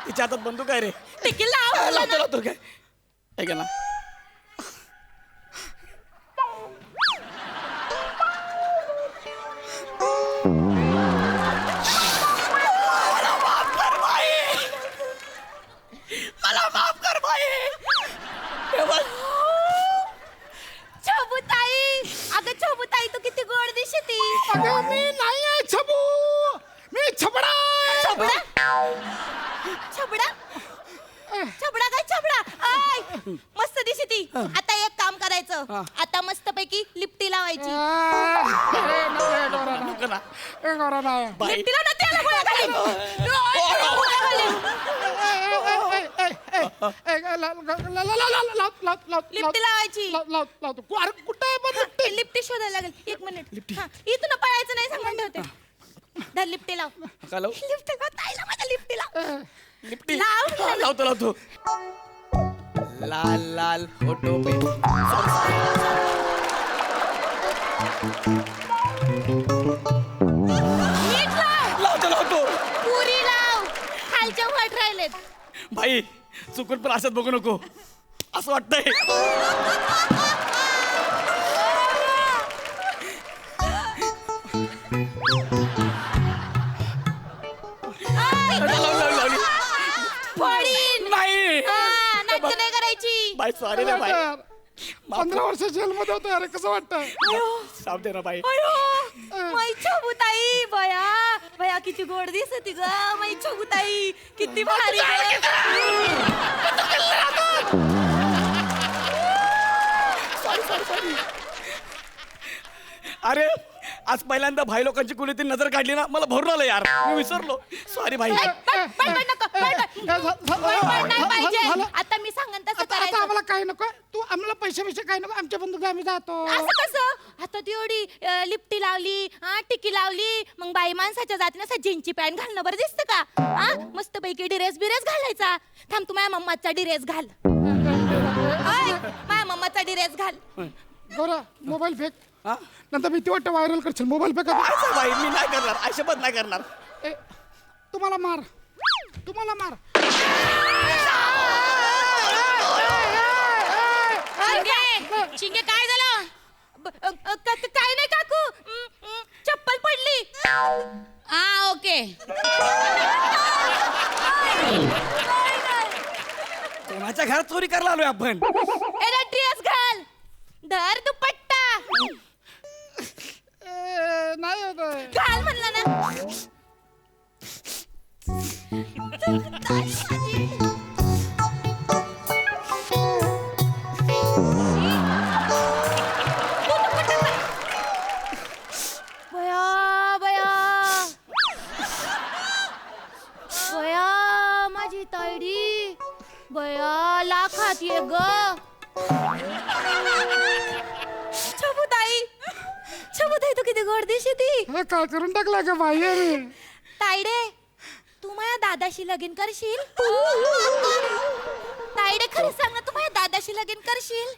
तिच्या हातात बंदूक आहे रे. टिकीला लाव म्हणलं लावतो ना. लावतो काय ऐक ना. मला माफ कर बाई. हे बघ. छबुताई, अगं छबुताई तू किती गोड दिसती. अगं मी नाही आहे छबू, मी छबडा आहे. छबडा छबडा काय छबडा. आय, मस्त दिसती. आता एक काम करायचं, आता मस्त पैकी लिपटी लावायची. नको ना. ए गौऱ्या नाही. लिपटीला ना त्याला गोळ्या घालीन. गोळ्या घालीन. लिपटी लावायची. कुठे पण लिपटी शोधायला लागेल. एक मिनिट. हा, इथून पळायचं नाही सांगून ठेवते. धर लिपटी लाव. का लावू? लिफ्ट ताईला माझ्या लिपटी लाव. लिपटी लाव. हा, लावतो लावतो. लाल लाल फोटो पे नीट लाव. लावतो लावतो. पुरी लाव. खालच्या वाट राहिलेत. भाई चुकून पण असत बघू नको असं वाटतंय. लावली. फोडीन. नाही हा, नाटकं नाही करायची. बाई सॉरी ना बाई. 15 वर्ष जेलमध्ये होतो यार, कसं वाटतं? साफ दे ना बाई. अयो, मै छबुताई. बया बया किती गोड दिसती ग मै छबुताई. किती भारी अरे आज पहिल्यांदा भाई लोकांची कुणीतरी नजर काढली ना, मला भरून आलं यार, मी विसरलो. सॉरी भाई. नाही पाहिजे. आता मी सांगन तसं आता करायचं. आम्हाला काय नको, तू आम्हाला पैसे काय नको, आमच्या बंधू आम्ही जातो. असं कसं. आता ती एवढी लिपटी लावली, टिकी लावली, मग बाई माणसाच्या जातीनं असं जीन्सची पॅन्ट घालणं बरं दिसतं का? मस्त पैकी ड्रेस बिरेस घालायचा. थांब तू माझ्या मम्माचा ड्रेस घाल. माझ्या मम्माचा ड्रेस घाल. गौरा मोबाईल फेक, हा? नंतर भीती वाटतं व्हायरल करशील. Mobile fake. असं बाई मी नाही करणार, आशेपत नाही करणार. तुम्हाला मार, तुम्हाला मार. शिंगे काय झालं? काय नाही काकू, चप्पल पडली. हा ओके. कोणाच्या घरात चोरी करायला आलोय आपण? एरा ड्रेस घाल. धर दुपट्टा. नाही होत. घाल म्हणलं ना. बया बया बया माझी तायडी. बया लाखात ये ग. छबुताई, छबुताई तू किती गोड दिसती. हे काय करून टाकला का बाई रे? तायडे तू माझ्या दादाशी लगीन करशील? तायडे खरं सांग ना, तू माझ्या दादाशी लगीन करशील?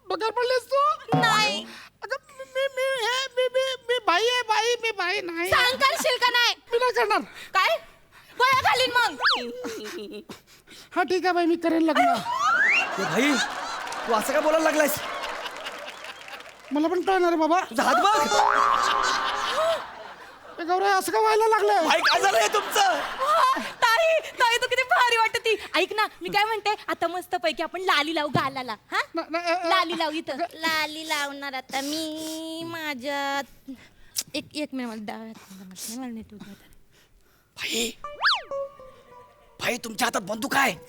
बघायला पडलीस तू? नाही. अगं मी बाई आहे, बाई मी बाई नाही. सांग करशील का नाही? मी नाही करणार. काय गोळ्या घालीन मग. हा ठीक आहे बाई, मी करेन लग्न. ए भाई तू असं काय बोलायला लागलायस? मला पण कळणार आहे बाबा. तुझा हात बघ. गौरव असं का व्हायला लागलं? भाई काय झालंय तुमचं? ताई ताई तू किती भारी वाटती. ऐक ना मी काय म्हणते आता मस्त पैकी आपण लाली लावू गालाला हा लाली लावू इथं लाली लावणार आता मी माझ्या एक मिनिट मला नीट होतं. भाई भाई तुमच्या हातात बंदूक आहे. अरे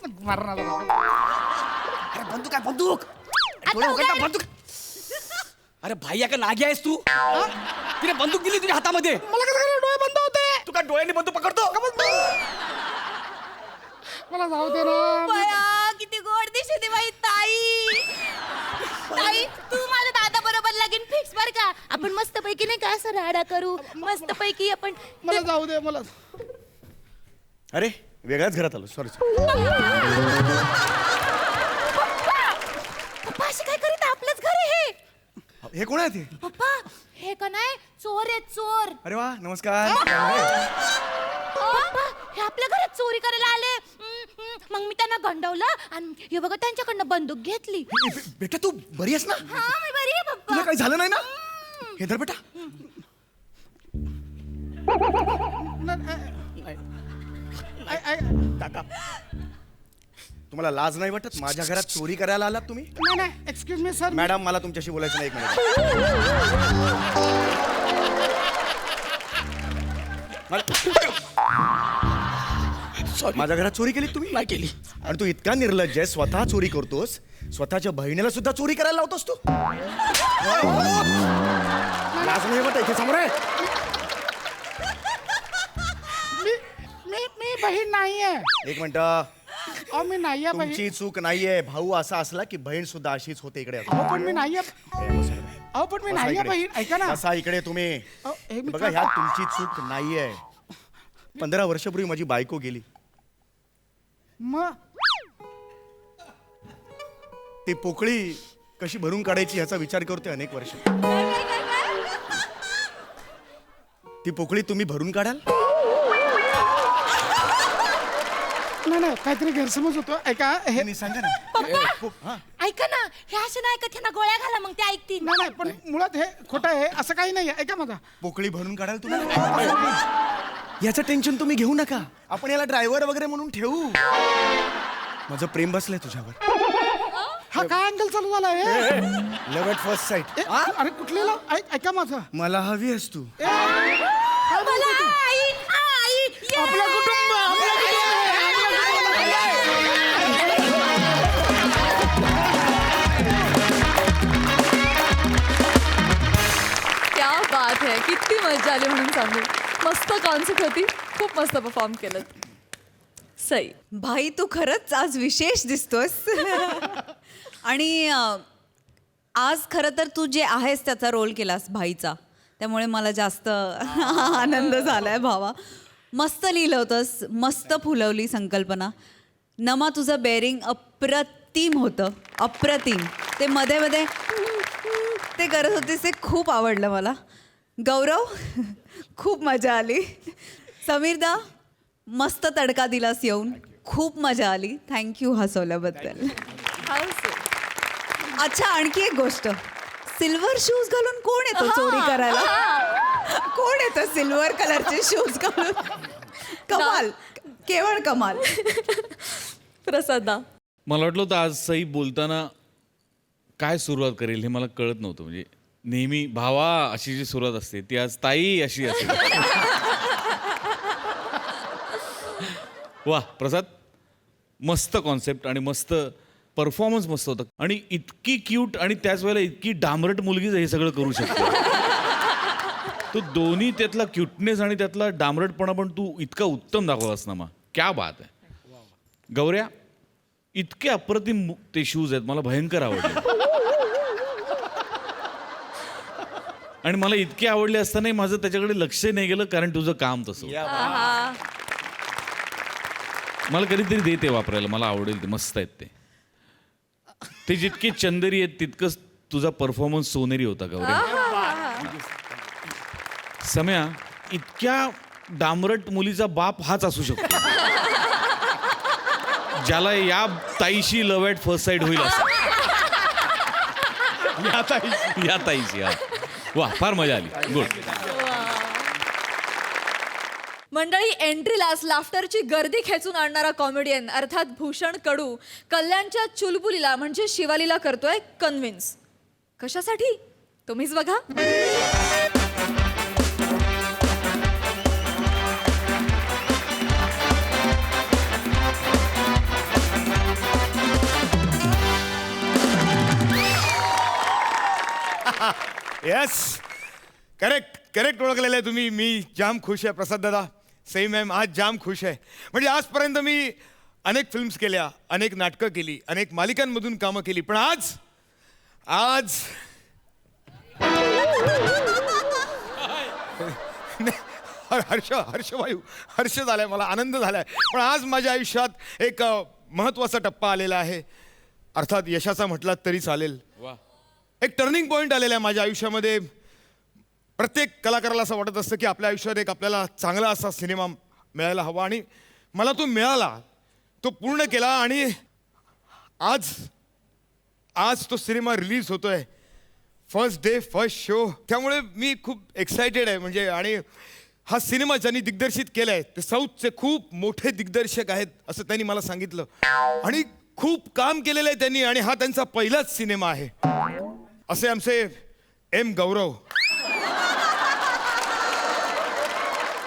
बंदूक आहे बंदूक. डोळे उघडता, बंदूक. अरे भाई या का नागी आहेस तू? तिने बंदूक दिली तुझ्या हातामध्ये. मला कसं डोळे बंद होते? तू काय डोळ्यांनी बंदूक पकडतो? मला जाऊ दे ना. बया, किती गोड दिसते बाई ताई. ताई तू माझ्या दादा बरोबर लगीन फिक्स बर का. आपण मस्त पैकी नाही का असं राडा करू मस्त पैकी आपण. मला जाऊ दे मला. अरे वेगळ्याच घरात आलो सॉरी. पप्पा अशी काय करीत आपलंच घर आहे हे. हे कोण आहे ते? पप्पा हे का नाही चोर आहेत चोर. अरे वा नमस्कार. पप्पा हे आपल्या घरात चोरी करायला आले. मग मी त्यांना गंडवलं आणि हे बघा त्यांच्याकडनं बंदूक घेतली. बेटा तू बरी आहेस ना? हा मी बरी आहे पप्पा. तुला काही झालं नाही ना? हे धर बेटा. काका तुम्हाला लाज नाही वाटत माझ्या घरात चोरी करायला आलात तुम्ही? नाही एक्सक्यूज मी सर. मॅडम मला तुमच्याशी बोलायचं नाही. एक मिनिट. माझ्या घरात चोरी केली तुम्ही? नाही केली. आणि तू इतका निर्लज्ज आहे स्वतः चोरी करतोस स्वतःच्या बहिणीला सुद्धा चोरी करायला लावतोस तू. लाज नाही वाटत इथे समोर आहे. मी बहीण नाहीये. एक मिनिट. अहो मी नाहीये बहीण. तुमची चूक नाहीये. भाऊ असा असला की बहीण सुद्धा अशीच होते. इकडे अहो पण मी नाहीये. अहो पण मी नाहीये बहीण. ऐका ना. असा इकडे तुम्ही अहो, हे मी बघा ह्यात तुमची चूक नाहीये. 15 वर्षापूर्वी माझी बायको गेली. मग ती पोकळी कशी भरून काढायची ह्याचा विचार करतोय अनेक वर्ष. ती पोकळी तुम्ही भरून काढाल? नाही काहीतरी गैरसमज होतो. ऐका हे मी सांगा ना. पप्पा ऐका ना हे असे नाही ऐकत ह्यांना गोळ्या घाला मग ते ऐकतील. नाही पण मुळात हे खोटं आहे असं काही नाही. ऐका माझा. पोकळी भरून काढाल तुम्ही? याचं टेन्शन तुम्ही घेऊ नका. आपण याला ड्रायव्हर वगैरे म्हणून ठेवू. माझं प्रेम बसलंय तुझ्यावर. हा काय अँगल चालू झाला आहे? Love at first sight. अरे कुठले ऐका माझं. मला हवी आहेस तू. मला आई आई आपलं कुटुंब क्या बात है. किती मजा आली म्हणून सांगू. मस्त कॉन्सेप्ट होती. खूप मस्त परफॉर्म केलं. सई भाई तू खरंच आज विशेष दिसतोस. आणि आज खरं तर तू जे आहेस त्याचा रोल केलास भाईचा, त्यामुळे मला जास्त आनंद झालाय भावा. मस्त लिहिलं होतंस, मस्त फुलवली संकल्पना. नमा तुझं बेअरिंग अप्रतिम होतं, अप्रतिम. ते मध्ये मध्ये ते करत होतीस ते खूप आवडलं मला. गौरव खूप मजा आली. समीरदा मस्त तडका दिलास येऊन, खूप मजा आली. थँक्यू हसवल्याबद्दल. अच्छा आणखी एक गोष्ट, सिल्वर शूज घालून कोण येतं चोरी करायला? कोण येतं सिल्वर कलरचे शूज घालून? कमाल, केवळ कमाल. प्रसादा मला वाटलं होतं आज सई बोलताना काय सुरुवात करेल हे मला कळत नव्हतं. म्हणजे नेहमी भावा अशी जी सुरुवात असते ती आज ताई अशी असते. वा प्रसाद, मस्त कॉन्सेप्ट आणि मस्त परफॉर्मन्स मस्त होतं. आणि इतकी क्यूट आणि त्याच वेळेला इतकी डांबरट मुलगी हे सगळं करू शकते. तो दोन्ही त्यातला क्यूटनेस आणि त्यातला डांबरटपणा पण तू इतका उत्तम दाखवलास ना. मा क्या बात आहे. गौऱ्या, इतके अप्रतिम ते शूज आहेत, मला भयंकर आवडले. आणि मला इतके आवडले असतानाही माझं त्याच्याकडे लक्ष नाही गेलं, कारण तुझं काम तसं. मला कधीतरी दे ते वापरायला, मला आवडेल ते. मस्त आहेत ते. ते जितके चंदेरी आहेत तितकंच तुझा परफॉर्मन्स सोनेरी होता गौऱ्या. सम्या, इतक्या डांबरट मुलीचा बाप हाच असू शकतो ज्याला या ताईशी लव्ह ॲट फर्स्ट साईड होईल असं. या ताईशी. वा, फार मजा आली. गुड. मंडळी, एंट्रीलाच लाफ्टरची गर्दी खेचून आणणारा कॉमेडियन अर्थात भूषण कडू कल्याणच्या चुलबुलीला म्हणजे शिवालीला करतोय कन्व्हिन्स. कशासाठी तुम्हीच बघा. येस, करेक्ट ओळखलेलं आहे तुम्ही. मी जाम खुश आहे प्रसाद दादा. सई मॅम, आज जाम खुश आहे. म्हणजे आजपर्यंत मी अनेक फिल्म्स केल्या, अनेक नाटकं केली, अनेक मालिकांमधून कामं केली, पण आज हर्ष झालाय, मला आनंद झालाय. पण आज माझ्या आयुष्यात एक महत्वाचा टप्पा आलेला आहे. अर्थात यशाचा म्हटलात तरी चालेल. एक टर्निंग पॉईंट आलेला आहे माझ्या आयुष्यामध्ये. प्रत्येक कलाकाराला असं वाटत असतं की आपल्या आयुष्यात एक आपल्याला चांगला असा सिनेमा मिळायला हवा, आणि मला तो मिळाला, तो पूर्ण केला, आणि आज तो सिनेमा रिलीज होतोय. First day first show. त्यामुळे मी खूप एक्सायटेड आहे. म्हणजे आणि हा सिनेमा ज्यांनी दिग्दर्शित केलाय ते साऊथचे खूप मोठे दिग्दर्शक आहेत असं त्यांनी मला सांगितलं, आणि खूप काम केलेलं आहे त्यांनी, आणि हा त्यांचा पहिलाच सिनेमा आहे. असे आमचे एम गौरव,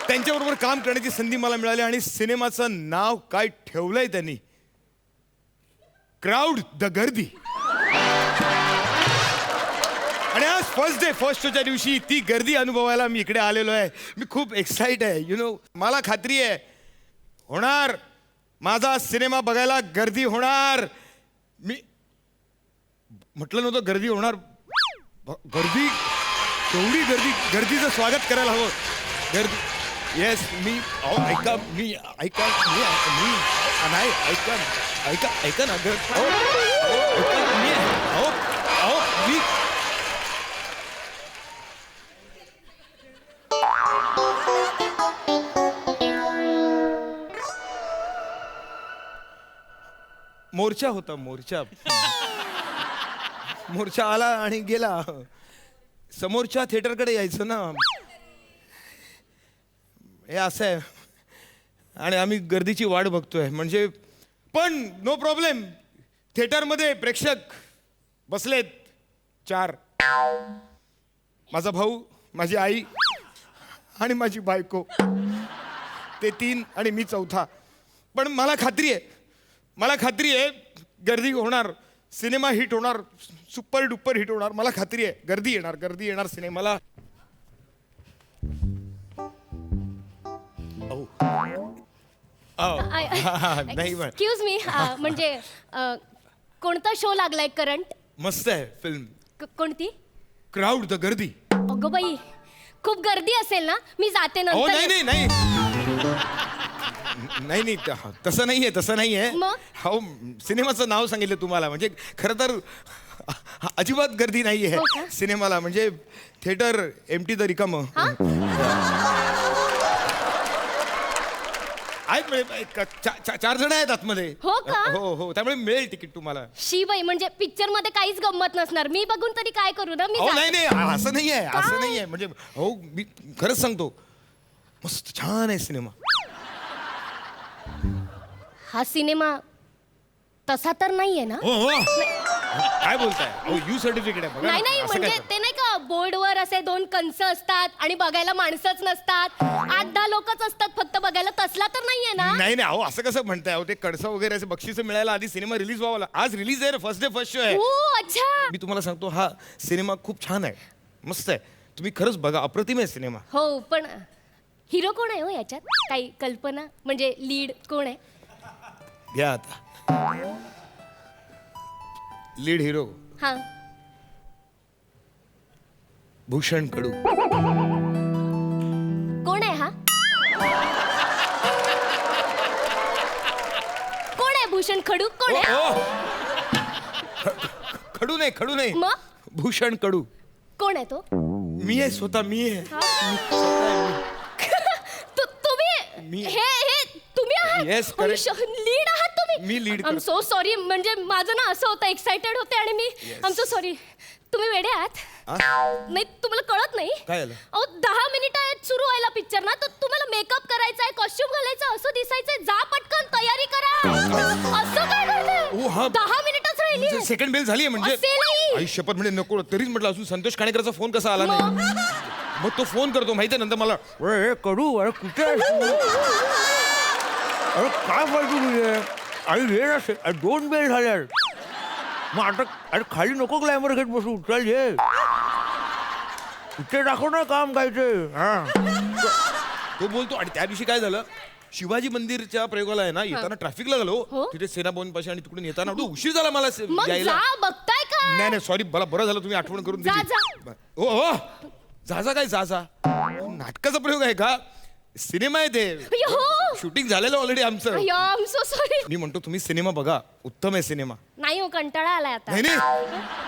त्यांच्याबरोबर काम करण्याची संधी मला मिळाली, आणि सिनेमाचं नाव काय ठेवलंय त्यांनी, क्राऊड द गर्दी. आणि आज फर्स्ट डे फर्स्ट शोच्या दिवशी ती गर्दी अनुभवायला मी इकडे आलेलो आहे. मी खूप एक्साइट आहे. मला खात्री आहे होणार, माझा सिनेमा बघायला गर्दी होणार. मी म्हटलं नव्हतं गर्दी होणार. गर्दी, एवढी गर्दीचं स्वागत करायला हवं. गर्दी, येस. मी ऐका ना मी मोर्चा होता, मोर्चा आला आणि गेला. समोरच्या थिएटरकडे यायचं ना, हे असं आहे. आणि आम्ही गर्दीची वाट बघतोय. म्हणजे पण नो प्रॉब्लेम. थिएटरमध्ये प्रेक्षक बसलेत 4. माझा भाऊ, माझी आई आणि माझी बायको, ते 3, आणि मी 4. पण मला खात्री आहे गर्दी होणार, सिनेमा हिट होणार, सुपर डुपर हिट होणार. मला खात्री आहे गर्दी येणार सिनेमाला. नाही एक्सक्यूज मी, म्हणजे कोणता शो लागलाय करंट? मस्त आहे फिल्म. कोणती? क्राऊड द गर्दी. अगं बाई, खूप गर्दी असेल ना, मी जाते नाही तसं नाहीये. मग? हो, सिनेमाचं नाव सांगितलं तुम्हाला. म्हणजे खरं तर अजिबात गर्दी नाहीये सिनेमाला. म्हणजे थिएटर एम्प्टी द रिकामं आहेत. 4 जण आहेत आतमध्ये. हो का? हो, त्यामुळे मिळेल तिकीट तुम्हाला. शिबाई, म्हणजे पिक्चर मध्ये काहीच गंमत नसणार. मी बघून तरी काय करू ना. मी नाही असं नाहीये. म्हणजे हो, मी खरंच सांगतो, मस्त छान आहे सिनेमा. हा सिनेमा तसा तर नाहीये ना? हो, काय बोलताय? यू सर्टिफिकेट आहे. नाही, म्हणजे ते नाही का बोर्डवर असे 2 कंस असतात आणि बघायला माणसंच नसतात, 8-10 लोकच असतात फक्त बघायला, तसला तर नाहीये ना? नाही, असं कसं म्हणताय? ते कडसं वगैरे असे बक्षीस मिळायला आधी सिनेमा रिलीज व्हावा. आज रिलीज आहे, फर्स्ट डे फर्स्ट शो आहे. अच्छा. मी तुम्हाला सांगतो, हा सिनेमा खूप छान आहे, मस्त आहे. तुम्ही खरंच बघा, अप्रतिम आहे सिनेमा. हो, पण हिरो कोण आहे हो याच्यात? काही कल्पना? म्हणजे लीड कोण आहे? घ्या आता लीड हिरो. हा, भूषण कडू. कोण आहे हा? कोण आहे भूषण कडू? कोण आहे? खडू नाही. मग? भूषण कडू. कोण आहे तो? मी आहे, स्वतः मी आहे. तुम्ही हे तुम्ही आहात? Yes, correct. लीड आहात तुम्ही? मी lead I am so sorry. म्हणजे माझं ना असं होतं, एक्साइटेड होते आणि मी आय एम सो सॉरी. तुम्ही वेडे आहात? नाही तुम्हाला कळत नाही काय झालं? अहो 10 मिनिटं आहेत सुरू व्हायला पिक्चर ना, तर तुम्हाला मेकअप करायचा आहे, कॉस्ट्युम घालायचं, असं दिसायचंय. जा पटकन तयारी करा. असं काय ओ, हा. करताय? 10 मिनिटच राहिली. सेकंड बेल झाली म्हणजे असे नाही. आई शपथ म्हणजे नको. तरीच म्हटलं अजून संतोष काणेकरचा फोन कसा आला नाही. मग तो फोन करतो माहिती नंतर मला, अरे कडू अरे कुठे आहेस तू? अरे काय बोलतो तुझे आणि ये ना 2 बेल झाल्या. मग आता अरे खाली नको ग्लॅमर घेत बसू. चल ये इथे दाखव ना काम काय ते. तो बोलतो. आणि त्या दिवशी काय झालं, शिवाजी मंदिरच्या प्रयोगाला आहे ना येताना ट्रॅफिकला झालो. तिथे सेना भवन पाशी आणि तिकडून येताना तो उशीर झाला मला मग यायला. जा बघताय का? नाही सॉरी, मला बरं झालं तुम्ही आठवण करून जा, दिली. हो हो जा काय जा नाटकाचा प्रयोग आहे का? सिनेमा आहे ते. अय्यो. शूटिंग झालेलं ऑलरेडी आमचं. अय्यो, I'm so sorry. मी म्हणतो तुम्ही सिनेमा बघा, उत्तम आहे सिनेमा. नाही हो, कंटाळा आलाय आता. नाही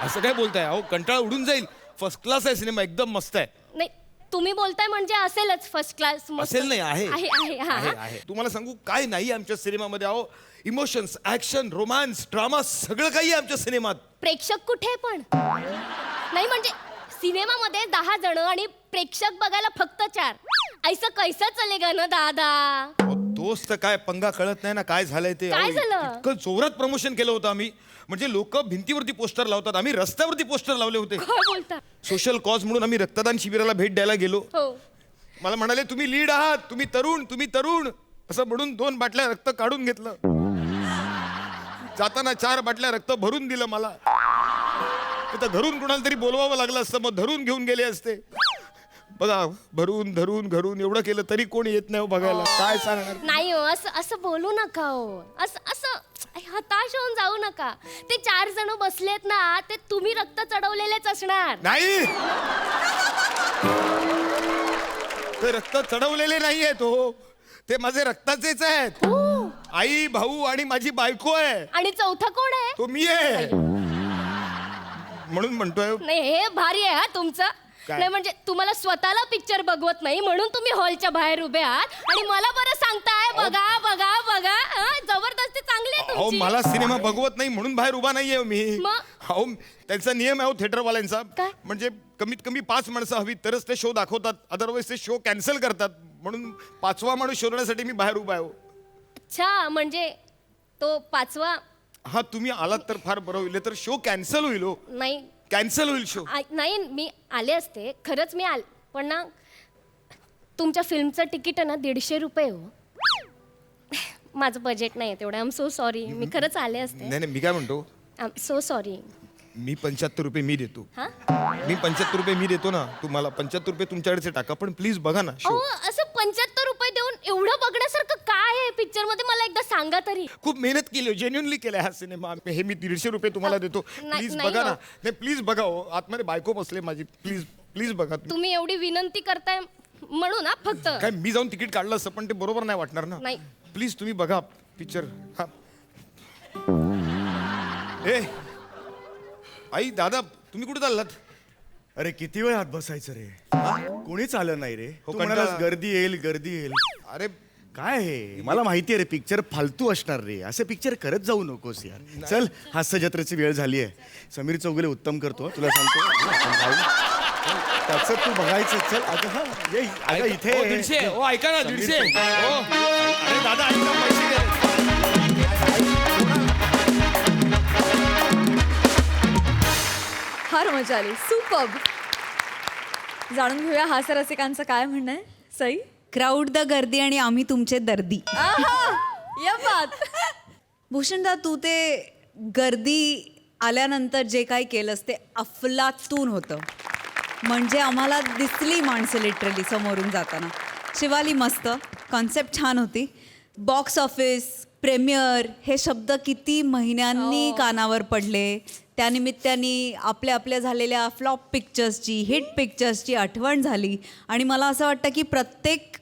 असं काय बोलताय? अहो कंटाळा उडून जाईल. फर्स्ट क्लास आहे सिनेमा, एकदम मस्त आहे. नाही तुम्ही बोलताय म्हणजे असेलच फर्स्ट क्लास. असेल नाही आहे आहे. आहे. तुम्हाला सांगू काय नाही आमच्या सिनेमामध्ये. अहो इमोशन्स, ऍक्शन, रोमांस, ड्रामा सगळं काही आहे आमच्या सिनेमात. प्रेक्षक कुठे पण नाही म्हणजे सिनेमामध्ये 10 जण आणि प्रेक्षक बघायला फक्त 4. ऐसा कैसा चलेगा ना दादा. तोच तर काय पंगा कळत नाही ना काय झालंय ते. काय अहो, झालं? इतकं जोरात प्रमोशन केलं होतं आम्ही. म्हणजे लोक भिंतीवरती पोस्टर लावतात, आम्ही रस्त्यावरती पोस्टर लावले होते. काय बोलता? सोशल कॉज म्हणून आम्ही रक्तदान शिबिराला भेट द्यायला गेलो. हो. मला म्हणाले तुम्ही लीड आहात, तुम्ही तरुण असं म्हणून 2 बाटल्या रक्त काढून घेतलं. जाताना 4 बाटल्या रक्त भरून दिलं मला. तर घरून कुणाला तरी बोलवावं लागलं असतं, मग धरून घेऊन गेले असते. बघा धरून एवढं केलं तरी कोणी येत नाही हो बघायला. काय सांगणार? नाही हो, असं बोलू नका हो. असं हताश होऊन जाऊ नका. ते 4 जण बसलेत ना, ते तुम्ही रक्त चढवलेलेच असणार. नाही ते रक्त चढवलेले नाहीये हो, ते माझे रक्ताचेच आहेत. आई, भाऊ आणि माझी बायको आहे. आणि चौथा कोण आहे? तो मी आहे. म्हणून म्हणतोय. नाही हे भारी आहे हा तुमचं. काय? नाही म्हणजे तुम्हाला स्वतःला पिक्चर बघवत नाही म्हणून तुम्ही हॉलच्या बाहेर उभे आहात आणि मला बरं सांगताय बघा. जबरदस्ती चांगली आहे अहो तुमची. मला सिनेमा बघवत नाही म्हणून बाहेर उभा नाहीये मी. मग? अहो त्यांचा नियम आहे थिएटरवाल्यांचा. काय? म्हणजे कमीत कमी 5 माणसं हवी तरच ते शो दाखवतात, अदरवाईज ते शो कॅन्सल करतात. म्हणून 5वा माणूस शोधण्यासाठी मी बाहेर उभा आहे. अच्छा म्हणजे तो 5वा. हा तुम्ही आलात तर फार बरं होईल, तर शो कॅन्सल होईल. हो नाही कॅन्सल होईल शो. नाही मी आले असते खरंच मी आले पण ना तुमच्या फिल्मचं तिकीट आहे ना 150 रुपये हो. माझं बजेट नाही तेवढं. I am so sorry. मी खरंच आले असते. नाही मी काय म्हणतो, आय एम सो सॉरी. मी 75 रुपये मी देतो. हा मी 75 रुपये मी देतो ना तुम्हाला. 75 रुपये तुमच्याकडचे टाका, पण प्लीज बघा ना शो. अहो असं 75 रुपये देऊन एवढं बघण्यासारखं काय आहे पिक्चर मध्ये मला एकदा सांगा तरी. खूप मेहनत केली, जेन्युनली केलाय हा सिनेमा. हे मी 150 रुपये तुम्हाला देतो. नाही, प्लीज नाही बघा हो. ना. नाही प्लीज बघा हो, आतमध्ये बायको बसले माझी. प्लीज बघा. तुम्ही एवढी विनंती करताय म्हणून ना फक्त. काय मी जाऊन तिकीट काढलं असतं पण ते बरोबर नाही वाटणार ना. नाही. प्लीज तुम्ही बघा पिक्चर. हा ए आई, दादा तुम्ही कुठे चाललात? अरे किती वेळ आत बसायचं रे? कोणीच आलं नाही रे. हो, तू म्हणालास कंटाळा. गर्दी येईल. अरे काय हे मला माहिती आहे रे, पिक्चर फालतू असणार रे. असे पिक्चर करत जाऊ नकोस यार. चल हास्य जत्रेची वेळ झाली आहे. समीर चौगुले उत्तम करतो तुला सांगतो. आपण जाऊ. त्याचं तू बघायचं. चल अगं हा ये अगं इथे. 150. हो ऐका ना 150. हो अरे दादा ऐका, पैसे दे. फार मजा आली. सुपर्ब. जाणून घेऊया हास्य रसिकांचं काय म्हणणं आहे. सई. क्राऊड द गर्दी आणि आम्ही तुमचे दर्दी. या बात. भूषणदा तू ते गर्दी आल्यानंतर जे काही केलंस ते अफलातून होतं. म्हणजे आम्हाला दिसली माणसं लिटरली समोरून जाताना. शिवाली मस्त, कॉन्सेप्ट छान होती. बॉक्स ऑफिस, प्रेमियर हे शब्द किती महिन्यांनी कानावर पडले. त्यानिमित्ताने आपल्या झालेल्या फ्लॉप पिक्चर्सची, हिट पिक्चर्सची आठवण झाली. आणि मला असं वाटतं की प्रत्येक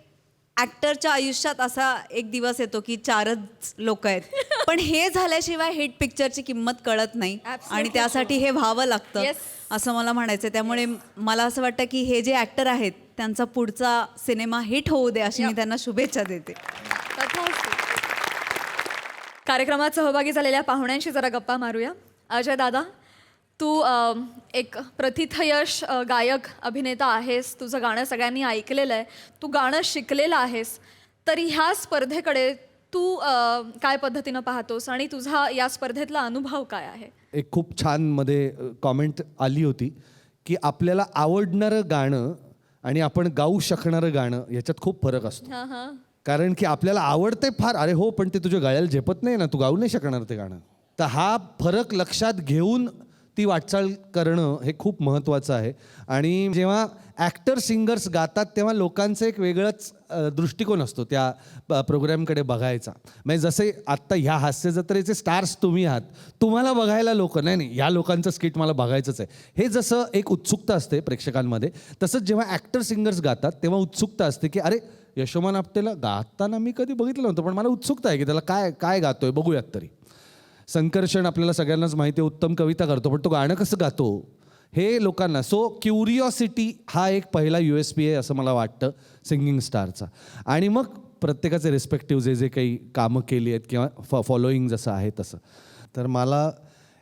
ॲक्टरच्या आयुष्यात असा एक दिवस येतो की 4च लोक आहेत. पण हे झाल्याशिवाय हिट पिक्चरची किंमत कळत नाही. आणि त्यासाठी हे व्हावं लागतं असं मला म्हणायचं. त्यामुळे मला असं वाटतं की हे जे ॲक्टर आहेत त्यांचा पुढचा सिनेमा हिट होऊ दे अशी मी त्यांना शुभेच्छा देते. कार्यक्रमात सहभागी झालेल्या पाहुण्यांशी जरा गप्पा मारूया. अजय दादा, तू एक प्रथितयश गायक अभिनेता आहेस. तुझं गाणं सगळ्यांनी ऐकलेलं आहे. तू गाणं शिकलेलं आहेस. तर ह्या स्पर्धेकडे तू काय पद्धतीनं पाहतोस आणि तुझा या स्पर्धेतला अनुभव काय आहे? एक खूप छान मध्ये कॉमेंट आली होती की आपल्याला आवडणारं गाणं आणि आपण गाऊ शकणारं गाणं याच्यात खूप फरक असतो. हां हां. कारण की आपल्याला आवडते फार, अरे हो, पण ते तुझ्या गळ्याला झेपत नाही ना, तू गाऊ नाही शकणार ते गाणं. तर हा फरक लक्षात घेऊन ती वाटचाल करणं हे खूप महत्त्वाचं आहे. आणि जेव्हा ॲक्टर सिंगर्स गातात तेव्हा लोकांचं एक वेगळंच दृष्टिकोन असतो त्या प्रोग्रॅमकडे बघायचा. म्हणजे जसे आत्ता ह्या हास्य जत्रेचे स्टार्स तुम्ही आहात, तुम्हाला बघायला लोक नाही ह्या लोकांचं स्किट मला बघायचंच आहे, हे जसं एक उत्सुकता असते प्रेक्षकांमध्ये, तसंच जेव्हा ॲक्टर सिंगर्स गातात तेव्हा उत्सुकता असते की अरे यशोमान आपटेला गाताना मी कधी बघितलं नव्हतं, पण मला उत्सुकता आहे की त्याला काय काय गातोय बघूयात तरी. संकर्षण आपल्याला सगळ्यांनाच माहिती आहे, उत्तम कविता करतो, पण तो गाणं कसं गातो हे लोकांना. सो क्युरिओसिटी हा एक पहिला USP आहे असं मला वाटतं सिंगिंग स्टारचा. आणि मग प्रत्येकाचे रिस्पेक्टिव्ह जे जे काही कामं केली आहेत किंवा फॉलोईंग जसं आहे तसं. तर मला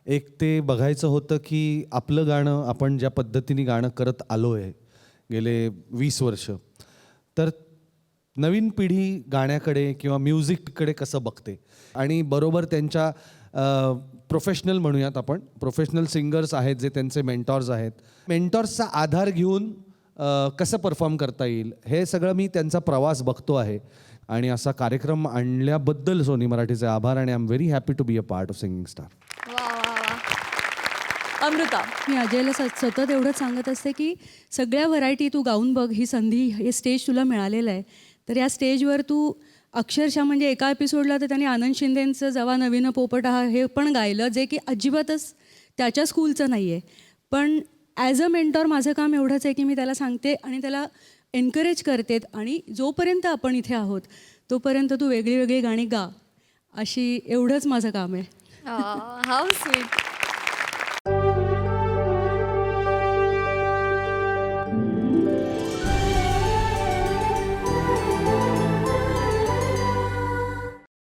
एक ते बघायचं होतं की आपलं गाणं आपण ज्या पद्धतीने गाणं करत आलो आहे गेले 20 वर्ष, तर नवीन पिढी गाण्याकडे किंवा म्युझिककडे कसं बघते. आणि बरोबर त्यांच्या प्रोफेशनल म्हणूयात आपण, प्रोफेशनल सिंगर्स आहेत जे त्यांचे मेंटॉर्स आहेत, मेंटॉर्सचा आधार घेऊन कसं परफॉर्म करता येईल हे सगळं मी त्यांचा प्रवास बघतो आहे. आणि असा कार्यक्रम आणल्याबद्दल सोनी मराठीचे आभार. आणि I am very happy to be a part of Singing Star. वा वा वा. अमृता, मी अजयला सतत एवढंच सांगत असते की सगळ्या व्हरायटी तू गाऊन बघ, ही संधी, हे स्टेज तुला मिळालेलं आहे. तर या स्टेजवर तू अक्षरशः म्हणजे एका एपिसोडला तर त्यांनी आनंद शिंदेंचं जेव्हा नवीन पोपट हा हे पण गायलं, जे की अजिबातच त्याच्या स्कूलचं नाही आहे. पण ॲज अ मेंटॉर माझं काम एवढंच आहे की मी त्याला सांगते आणि त्याला एनकरेज करते. आणि जोपर्यंत आपण इथे आहोत तोपर्यंत तू वेगळी वेगळी गाणी गा, अशी एवढंच माझं काम आहे. How sweet.